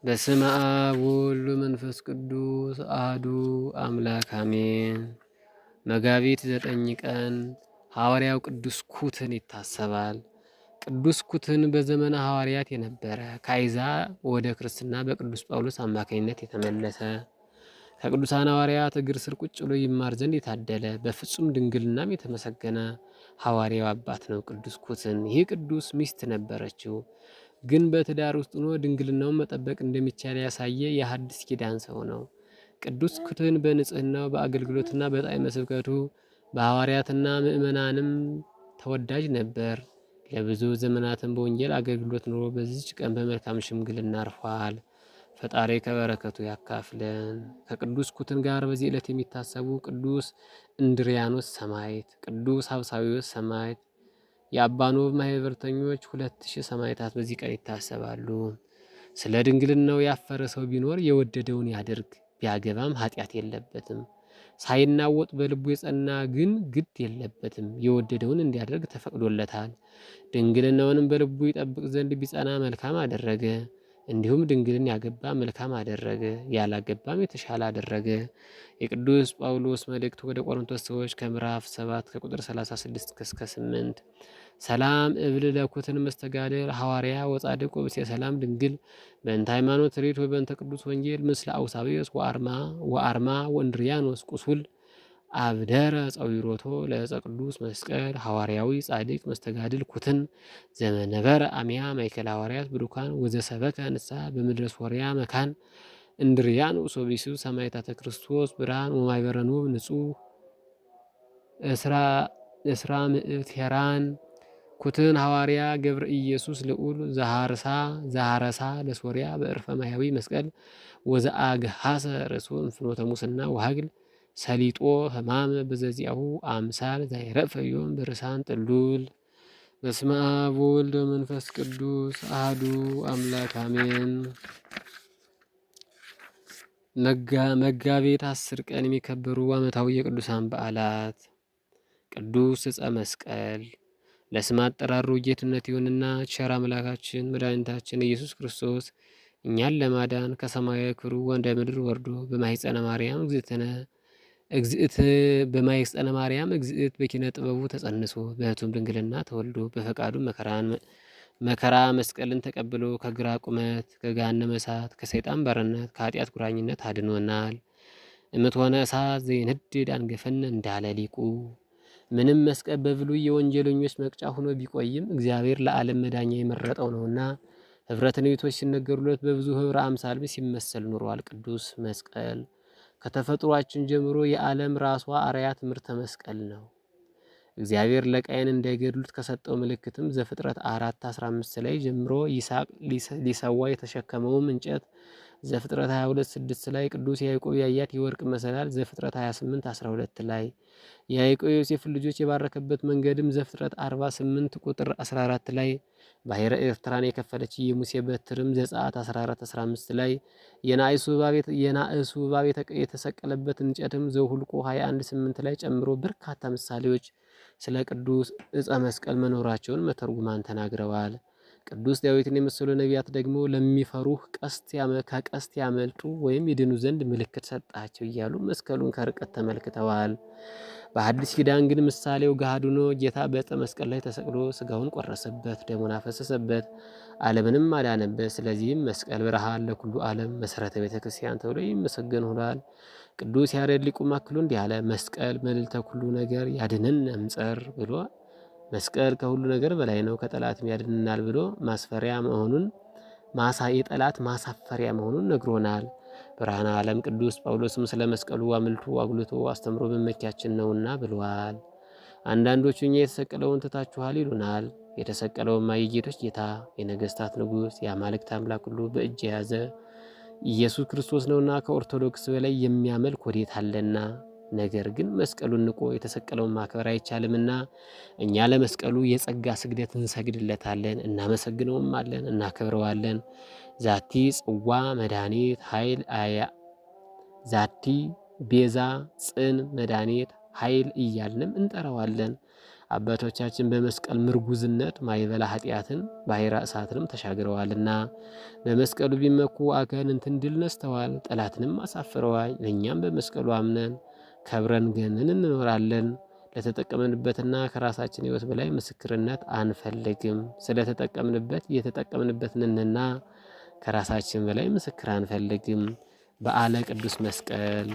በስመ አብ ወወልድ ወመንፈስ ቅዱስ አሐዱ አምላክ አሜን። መጋቢት 9 ቀን ሐዋርያው ቅዱስ ኩትን ይታሰባል። ቅዱስ ኩትን በዘመነ ሐዋርያት የነበረ ከአሕዛብ ወደ ክርስትና በቅዱስ ጳውሎስ አማካኝነት የተመለሰ ከቅዱሳን ሐዋርያት እግር ስር ቁጭ ብሎ ይማር ዘንድ የታደለ በፍጹም ድንግልናም የተመሰገነ ሐዋርያው አባት ነው። ቅዱስ ኩትን ይህ ቅዱስ ሚስት ነበረችው። ግን በትዳር ውስጥ ሆኖ ድንግልናውን መጠበቅ እንደሚቻል ያሳየ የሐዲስ ኪዳን ሰው ነው። ቅዱስ ኩትን በንጽህናው በአገልግሎትና በጣዕመ ስብከቱ በሐዋርያትና ምእመናንም ተወዳጅ ነበር። ለብዙ ዘመናትን በወንጌል አገልግሎት ኑሮ በዚች ቀን በመልካም ሽምግልና አርፏል። ፈጣሪ ከበረከቱ ያካፍለን። ከቅዱስ ኩትን ጋር በዚህ ዕለት የሚታሰቡ ቅዱስ እንድሪያኖስ ሰማዕት፣ ቅዱስ ሀብሳዊዎስ ሰማዕት፣ የአባ ኖብ ማህበርተኞች 2000 ሰማዕታት በዚህ ቀን ይታሰባሉ። ስለ ድንግልናው ያፈረ ሰው ቢኖር የወደደውን ያድርግ፣ ቢያገባም ኃጢአት የለበትም። ሳይናወጥ በልቡ የጸና ግን ግድ የለበትም፣ የወደደውን እንዲያደርግ ተፈቅዶለታል። ድንግልናውንም በልቡ ይጠብቅ ዘንድ ቢጸና መልካም አደረገ። እንዲሁም ድንግልን ያገባ መልካም አደረገ፣ ያላገባም የተሻለ አደረገ። የቅዱስ ጳውሎስ መልእክት ወደ ቆሮንቶስ ሰዎች ከምዕራፍ 7 ከቁጥር 36 እስከ 8 ሰላም እብል ለኩትን መስተጋድል ሐዋርያ ወጻድቅ ወብሴ ሰላም ድንግል በእንተ ሃይማኖት ሪት ወበእንተ ቅዱስ ወንጌል ምስለ አውሳዊዮስ ወአርማ ወእንድርያኖስ ቁሱል አብደረ ጸዊሮቶ ለዕፀ ቅዱስ መስቀል ሐዋርያዊ ጻድቅ መስተጋድል ኩትን ዘመነበረ አሚያ ማእከለ ሐዋርያት ብሩካን ወዘሰበከ ንስሐ በምድረ ሶርያ መካን እንድርያን ሶቢሱ ሰማዕታተ ክርስቶስ ብርሃን ወማይበረ ኖብ ንጹሕ እስራ ምዕት ሄራን ኩትን ሐዋርያ ገብረ ኢየሱስ ልዑል ዘሃረሳ ለሶርያ በእርፈ ማያዊ መስቀል ወዘአግሃሰ ርእሱን ፍኖተ ሙስና ወሃግል ሰሊጦ ህማም በዘዚያሁ አምሳል ዛይረፈ ዮም በርሳን ጥሉል። በስመ አብ ወወልድ ወመንፈስ ቅዱስ አሐዱ አምላክ አሜን። መጋቢት 10 ቀን የሚከበሩ ዓመታዊ የቅዱሳን በዓላት ቅዱስ ዕፀ መስቀል ለስም አጠራሩ ጌትነት ይሁንና ቸር አምላካችን መድኃኒታችን ኢየሱስ ክርስቶስ እኛን ለማዳን ከሰማያዊ ክብሩ ወደ ምድር ወርዶ በማኅፀነ ማርያም በማኅፀነ ማርያም እግዝእት በኪነ ጥበቡ ተጸንሶ በሕቱም ድንግልና ተወልዶ በፈቃዱ መከራ መስቀልን ተቀብሎ ከግራ ቁመት ከገሃነመ እሳት ከሰይጣን ባርነት ከኃጢአት ቁራኝነት አድኖናል። እምትሆነ እሳት ዘይነድድ አንገፈን እንዳለ ሊቁ ምንም መስቀል በብሉይ የወንጀለኞች መቅጫ ሆኖ ቢቆይም እግዚአብሔር ለዓለም መዳኛ የመረጠው ነውና ኅብረ ትንቢቶች ሲነገሩለት በብዙ ኅብረ አምሳል ሲመሰል ኑሯል። ቅዱስ መስቀል ከተፈጥሯችን ጀምሮ የዓለም ራሷ አርያ ትምህርተ መስቀል ነው። እግዚአብሔር ለቃየን እንዳይገድሉት ከሰጠው ምልክትም ዘፍጥረት 4:15 ላይ ጀምሮ ይስሐቅ ሊሰዋ የተሸከመውም እንጨት ዘፍጥረት 22:6 ላይ ቅዱስ ያዕቆብ ያያት የወርቅ መሰላል ዘፍጥረት 28:12 ላይ የያዕቆብ የዮሴፍን ልጆች የባረከበት መንገድም ዘፍጥረት 48 ቁጥር 14 ላይ ባሕረ ኤርትራን የከፈለች የሙሴ በትርም ዘጸአት 14:15 ላይ የናእሱ እባብ የተሰቀለበት እንጨትም ዘኍልቍ 21:8 ላይ ጨምሮ በርካታ ምሳሌዎች ስለ ቅዱስ ዕፀ መስቀል መኖራቸውን መተርጉማን ተናግረዋል። ቅዱስ ዳዊትን የመሰሉ ነቢያት ደግሞ ለሚፈሩህ ከቀስት ያመልጡ ወይም ይድኑ ዘንድ ምልክት ሰጣቸው እያሉ መስቀሉን ከርቀት ተመልክተዋል። በሐዲስ ኪዳን ግን ምሳሌው ገሃድ ሆኖ ጌታ በዕፀ መስቀል ላይ ተሰቅሎ ስጋውን ቆረሰበት፣ ደሙን አፈሰሰበት፣ ዓለምንም አዳነበት። ስለዚህም መስቀል ብርሃን ለኩሉ ዓለም መሰረተ ቤተ ክርስቲያን ተብሎ ይመሰገን ሆኗል። ቅዱስ ያሬድ ሊቁም አክሎ እንዲህ አለ። መስቀል መልዕልተ ኩሉ ነገር ያድነን እምጸር ብሎ መስቀል ከሁሉ ነገር በላይ ነው ከጠላትም ያድንናል ብሎ ማስፈሪያ መሆኑን የጠላት ማሳፈሪያ መሆኑን ነግሮናል። ብርሃነ ዓለም ቅዱስ ጳውሎስም ስለ መስቀሉ አምልቶ አጉልቶ አስተምሮ መመኪያችን ነውና ብለዋል። አንዳንዶቹ እኛ የተሰቀለውን ትታችኋል ይሉናል። የተሰቀለውማ የጌቶች ጌታ የነገስታት ንጉሥ የአማልክት አምላክ ሁሉ በእጅ የያዘ ኢየሱስ ክርስቶስ ነውና ከኦርቶዶክስ በላይ የሚያመልክ ወዴት አለና? ነገር ግን መስቀሉን ንቆ የተሰቀለውን ማክበር አይቻልምና እኛ ለመስቀሉ የጸጋ ስግደት እንሰግድለታለን፣ እናመሰግነውም አለን፣ እናከብረዋለን። ዛቲ ጽዋ መድኃኒት ኃይል ዛቲ ቤዛ ጽን መድኃኒት ኃይል እያልንም እንጠራዋለን። አባቶቻችን በመስቀል ምርጉዝነት ማይበላ ኃጢአትን ባሕረ እሳትንም ተሻግረዋልና በመስቀሉ ቢመኩ አጋንንትን ድል ነስተዋል፣ ጠላትንም አሳፍረዋል። እኛም በመስቀሉ አምነን ከብረን ገንን እንኖራለን። ለተጠቀምንበትና ከራሳችን ሕይወት በላይ ምስክርነት አንፈልግም። ስለተጠቀምንበት እየተጠቀምንበትንና ከራሳችን በላይ ምስክር አንፈልግም። በዓለ ቅዱስ መስቀል።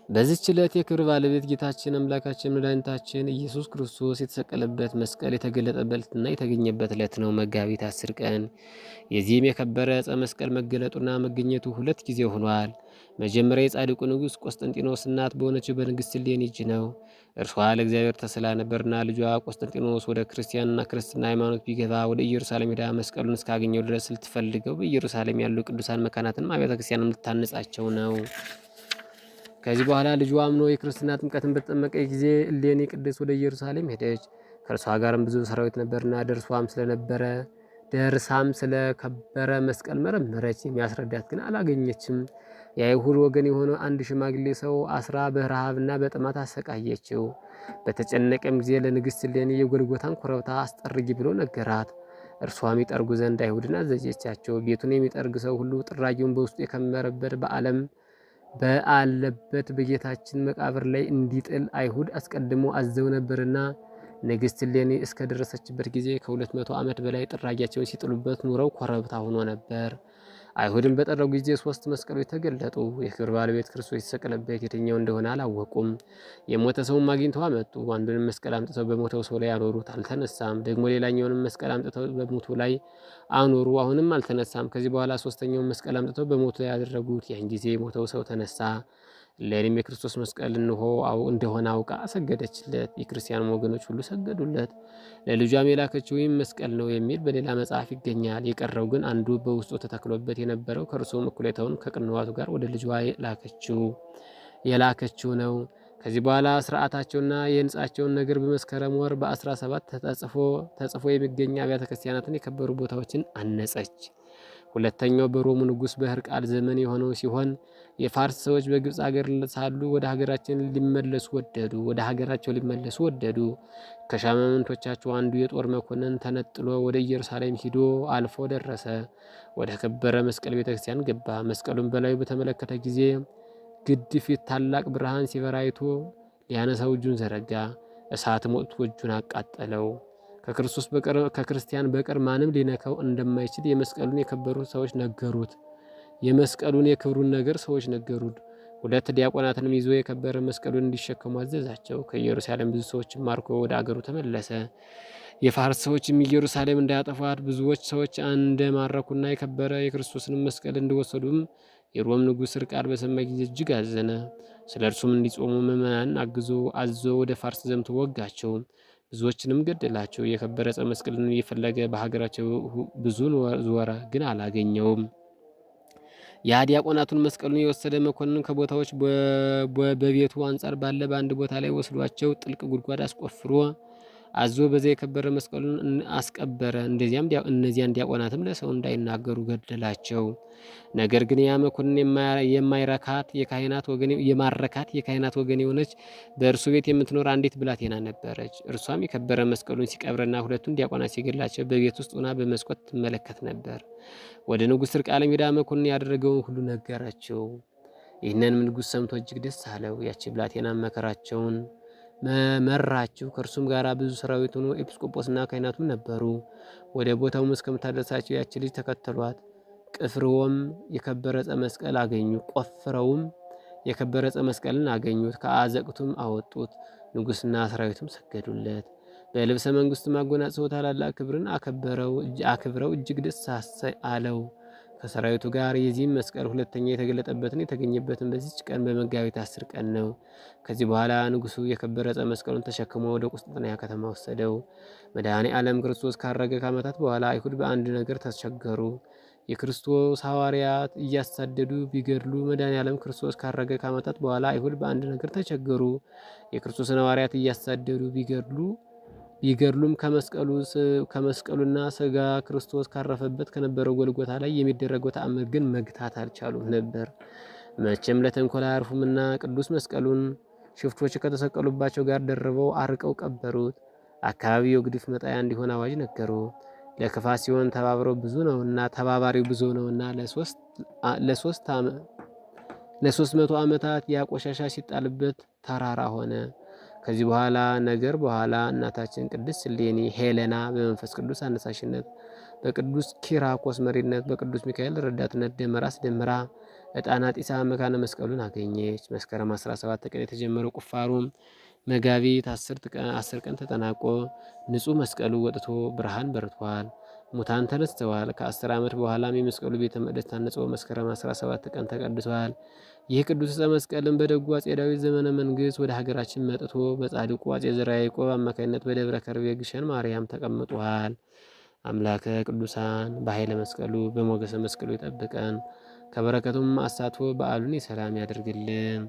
በዚህች ዕለት የክብር ባለቤት ጌታችን አምላካችን መድኃኒታችን ኢየሱስ ክርስቶስ የተሰቀለበት መስቀል የተገለጠበትና የተገኘበት ዕለት ነው። መጋቢት 10 ቀን። የዚህም የከበረ ዕፀ መስቀል መገለጡና መገኘቱ 2 ጊዜ ሆኗል። መጀመሪያ የጻድቁ ንጉሥ ቆስጠንጢኖስ እናት በሆነችው በንግሥት እሌኒ እጅ ነው። እርሷ ለእግዚአብሔር ተስላ ነበርና ልጇ ቆስጠንጢኖስ ወደ ክርስቲያንና ክርስትና ሃይማኖት ቢገባ ወደ ኢየሩሳሌም ሄዳ መስቀሉን እስካገኘው ድረስ ልትፈልገው በኢየሩሳሌም ያሉ ቅዱሳን መካናትንም አብያተ ክርስቲያንም ልታነጻቸው ነው። ከዚህ በኋላ ልጇ አምኖ የክርስትና ጥምቀትን በተጠመቀ ጊዜ እሌኒ ቅድስት ወደ ኢየሩሳሌም ሄደች። ከእርሷ ጋርም ብዙ ሰራዊት ነበርና ደርሳም ስለከበረ መስቀል መረመረች። የሚያስረዳት ግን አላገኘችም። የአይሁድ ወገን የሆነ አንድ ሽማግሌ ሰው አስራ በረሃብና በጥማት አሰቃየችው። በተጨነቀም ጊዜ ለንግሥት እሌኒ የጎልጎታን ኮረብታ አስጠርጊ ብሎ ነገራት። እርሷም ይጠርጉ ዘንድ አይሁድን አዘዘቻቸው። ቤቱን የሚጠርግ ሰው ሁሉ ጥራጊውን በውስጡ የከመረበት በአለበት በጌታችን መቃብር ላይ እንዲጥል አይሁድ አስቀድሞ አዘው ነበርና ንግሥት እሌኒ እስከ ደረሰችበት ጊዜ ከ200 ዓመት በላይ ጥራጊያቸውን ሲጥሉበት ኑረው ኮረብታ ሆኖ ነበር። አይሁድን በጠረጉ ጊዜ 3 መስቀሎች ተገለጡ። የክብር ባለቤት ክርስቶስ የተሰቀለበት የትኛው እንደሆነ አላወቁም። የሞተ ሰውም አግኝተው አመጡ። አንዱንም መስቀል አምጥተው በሞተው ሰው ላይ አኖሩት፣ አልተነሳም። ደግሞ ሌላኛውንም መስቀል አምጥተው በሞቱ ላይ አኖሩ፣ አሁንም አልተነሳም። ከዚህ በኋላ 3ኛውን መስቀል አምጥተው በሞቱ ላይ ያደረጉት፣ ያን ጊዜ የሞተው ሰው ተነሳ። እሌኒም የክርስቶስ መስቀል እንደሆነ አውቃ ሰገደችለት። የክርስቲያን ወገኖች ሁሉ ሰገዱለት። ለልጇም የላከችው ይህም መስቀል ነው የሚል በሌላ መጽሐፍ ይገኛል። የቀረው ግን አንዱ በውስጡ ተተክሎበት የነበረው ከእርሱም እኩሌታውን ከቅንዋቱ ጋር ወደ ልጇ የላከችው ነው። ከዚህ በኋላ ስርዓታቸውና የህንጻቸውን ነገር በመስከረም ወር በ17 ተጽፎ የሚገኝ አብያተ ክርስቲያናትን የከበሩ ቦታዎችን አነጸች። ሁለተኛው በሮሙ ንጉሥ በሕርቃል ዘመን የሆነው ሲሆን የፋርስ ሰዎች በግብፅ ሀገር ሳሉ ወደ ሀገራቸው ሊመለሱ ወደዱ። ከሻማምንቶቻቸው አንዱ የጦር መኮንን ተነጥሎ ወደ ኢየሩሳሌም ሂዶ አልፎ ደረሰ። ወደ ከበረ መስቀል ቤተክርስቲያን ገባ። መስቀሉን በላዩ በተመለከተ ጊዜ ግድፊት ታላቅ ብርሃን ሲበራ አይቶ ሊያነሳው እጁን ዘረጋ። እሳት ሞልቶ እጁን አቃጠለው። ከክርስቲያን በቀር ማንም ሊነካው እንደማይችል የመስቀሉን የከበሩ ሰዎች ነገሩት። የመስቀሉን የክብሩን ነገር ሰዎች ነገሩት። 2 ዲያቆናትንም ይዞ የከበረ መስቀሉን እንዲሸከሙ አዘዛቸው። ከኢየሩሳሌም ብዙ ሰዎችን ማርኮ ወደ አገሩ ተመለሰ። የፋርስ ሰዎችም ኢየሩሳሌም እንዳያጠፏት ብዙዎች ሰዎች እንደማረኩና የከበረ የክርስቶስንም መስቀል እንደወሰዱም የሮም ንጉሥ ሕርቃል በሰማ ጊዜ እጅግ አዘነ። ስለ እርሱም እንዲጾሙ ምዕመናንን አዞ ወደ ፋርስ ዘምቶ ወጋቸው። ብዙዎችንም ገደላቸው። የከበረ ዕፀ መስቀልን እየፈለገ በሀገራቸው ብዙ ዞረ፣ ግን አላገኘውም። ያ ዲያቆናቱን መስቀሉን የወሰደ መኮንን ከቦታዎች በቤቱ አንጻር ባለ በአንድ ቦታ ላይ ወስዷቸው ጥልቅ ጉድጓድ አስቆፍሮ አዞ በዚያ የከበረ መስቀሉን አስቀበረ። እነዚያን ዲያቆናትም ለሰው እንዳይናገሩ ገደላቸው። ነገር ግን ያ መኮንን የማረካት የካህናት ወገን የሆነች በእርሱ ቤት የምትኖር አንዲት ብላቴና ነበረች። እርሷም የከበረ መስቀሉን ሲቀብርና 2ቱን ዲያቆናት ሲገድላቸው በቤት ውስጥ ሆና በመስኮት ትመለከት ነበር። ወደ ንጉሥ ሕርቃልም ሄዳ መኮንን ያደረገውን ሁሉ ነገረችው። ይህንንም ንጉሥ ሰምቶ እጅግ ደስ አለው። ያቺ ብላቴና መከራቸውን መራችው። ከእርሱም ጋር ብዙ ሰራዊት ሆኖ ኤጲስቆጶስና ካህናቱም ነበሩ። ወደ ቦታውም እስከምታደርሳቸው ያቺ ልጅ ተከተሏት። ቆፍረውም የከበረ ዕፀ መስቀልን አገኙት። ከአዘቅቱም አወጡት። ንጉሥና ሰራዊቱም ሰገዱለት። በልብሰ መንግስቱ ማጎናጽፈው ታላላቅ ክብርን አክብረው እጅግ ደስ አለው። ከሰራዊቱ ጋር የዚህም መስቀል ሁለተኛ የተገለጠበትን የተገኘበትን በዚች ቀን በመጋቢት 10 ቀን ነው። ከዚህ በኋላ ንጉሱ የከበረ ዕፀ መስቀሉን ተሸክሞ ወደ ቁስጥንጥንያ ከተማ ወሰደው። መድኃኔ ዓለም ክርስቶስ ካረገ ከዓመታት በኋላ አይሁድ በአንድ ነገር ተቸገሩ። የክርስቶስ ሐዋርያት እያሳደዱ ቢገድሉ መድኃኔ ዓለም ክርስቶስ ካረገ ከዓመታት በኋላ አይሁድ በአንድ ነገር ተቸገሩ። የክርስቶስን ሐዋርያት እያሳደዱ ቢገድሉም ከመስቀሉና ስጋ ክርስቶስ ካረፈበት ከነበረው ጎልጎታ ላይ የሚደረገው ተአምር ግን መግታት አልቻሉም ነበር። መቼም ለተንኮል አያርፉምና ቅዱስ መስቀሉን ሽፍቶች ከተሰቀሉባቸው ጋር ደርበው አርቀው ቀበሩት። አካባቢው ግድፍ መጣያ እንዲሆን አዋጅ ነገሩ። ለክፋት ሲሆን ተባባሪው ብዙ ነውና ለሶስት መቶ ዓመታት ያ ቆሻሻ ሲጣልበት ተራራ ሆነ። ከዚህ በኋላ እናታችን ቅድስት እሌኒ ሄለና በመንፈስ ቅዱስ አነሳሽነት በቅዱስ ኪራኮስ መሪነት በቅዱስ ሚካኤል ረዳትነት ደመራ አስደምራ ዕጣን ጢሳ መካነ መስቀሉን አገኘች። መስከረም 17 ቀን የተጀመረው ቁፋሮም መጋቢት 10 ቀን ተጠናቆ ንጹሕ መስቀሉ ወጥቶ ብርሃን በርቷል። ሙታን ተነስተዋል። ከ10 ዓመት በኋላም የመስቀሉ ቤተ መቅደስ ታንጾ መስከረም 17 ቀን ተቀድሷል። ይህ ቅዱስ ዕፀ መስቀልን በደጉ አፄ ዳዊት ዘመነ መንግስት ወደ ሀገራችን መጥቶ በጻድቁ አፄ ዘርዓ ያዕቆብ አማካኝነት በደብረ ከርቤ ግሸን ማርያም ተቀምጧል። አምላከ ቅዱሳን በኃይለ መስቀሉ በሞገሰ መስቀሉ ይጠብቀን፣ ከበረከቱም አሳትፎ በዓሉን የሰላም ያደርግልን።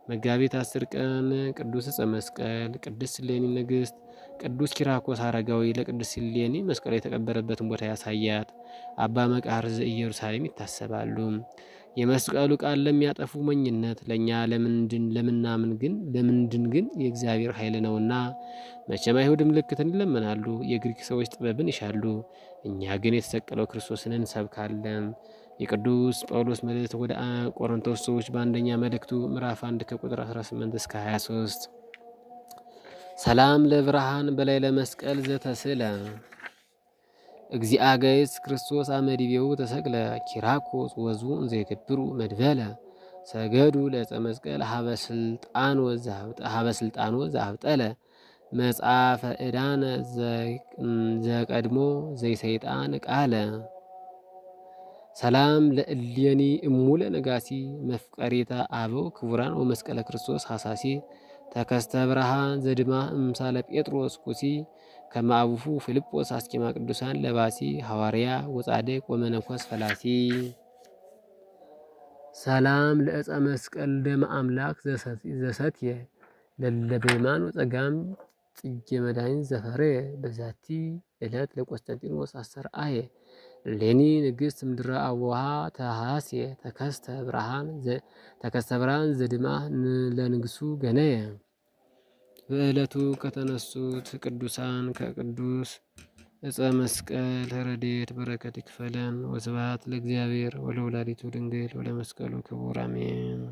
መጋቢት 10 ቀን ቅዱስ ዕፀ መስቀል፣ ቅድስት እሌኒ ንግሥት፣ ቅዱስ ኪራኮስ አረጋዊ ለቅድስት እሌኒ መስቀሉ የተቀበረበትን ቦታ ያሳያት። አባ መቃርስ ዘኢየሩሳሌም ይታሰባሉ። የመስቀሉ ቃል ለሚያጠፉ ሞኝነት፣ ለእኛ ለምንድን ግን የእግዚአብሔር ኃይል ነውና። መቼም አይሁድ ምልክትን ይለምናሉ፣ የግሪክ ሰዎች ጥበብን ይሻሉ፣ እኛ ግን የተሰቀለው ክርስቶስን እንሰብካለን። የቅዱስ ጳውሎስ መልእክት ወደ ቆሮንቶስ ሰዎች በአንደኛ መልእክቱ ምዕራፍ 1 ከቁጥር 18 እስከ 23 ሰላም ለብርሃን በላይ ለመስቀል ዘተስለ እግዚአ ጋይስ ክርስቶስ አመዲቤው ተሰቅለ ኪራኮስ ወዙ እንዘይገብሩ መድበለ ሰገዱ ለዕፀ መስቀል ሀበ ስልጣን ወዛብጠለ መጽሐፈ ዕዳነ ዘቀድሞ ዘይሰይጣን ቃለ ሰላም ለእሌኒ እሙለ ነጋሲ መፍቀሪታ አበው ክቡራን ወመስቀለ ክርስቶስ ሐሳሲ ተከስተ ብርሃን ዘድማ እምሳለ ጴጥሮስ ኩሲ ከማአቡፉ ፊልጶስ አስኪማ ቅዱሳን ለባሲ ሐዋርያ ወጻድቅ ወመነኮስ ፈላሲ ሰላም ለዕፀ መስቀል ደመ አምላክ ዘሰትየ ለለበይማን ወጸጋም ጽጌ መድኃኒት ዘፈረ በዛቲ ዕለት ለቆስጠንጢኖስ አሰርአየ ሌኒ ንግሥት ምድረ አቡሃ ተሃስየ ተከስተ ብርሃን ዘድማ ለንግሱ ገነየ። በዕለቱ ከተነሱት ቅዱሳን ከቅዱስ ዕፀ መስቀል ረድኤት በረከት ይክፈለን። ወስብሐት ለእግዚአብሔር ወለወላዲቱ ድንግል ወለመስቀሉ ክቡር አሜን።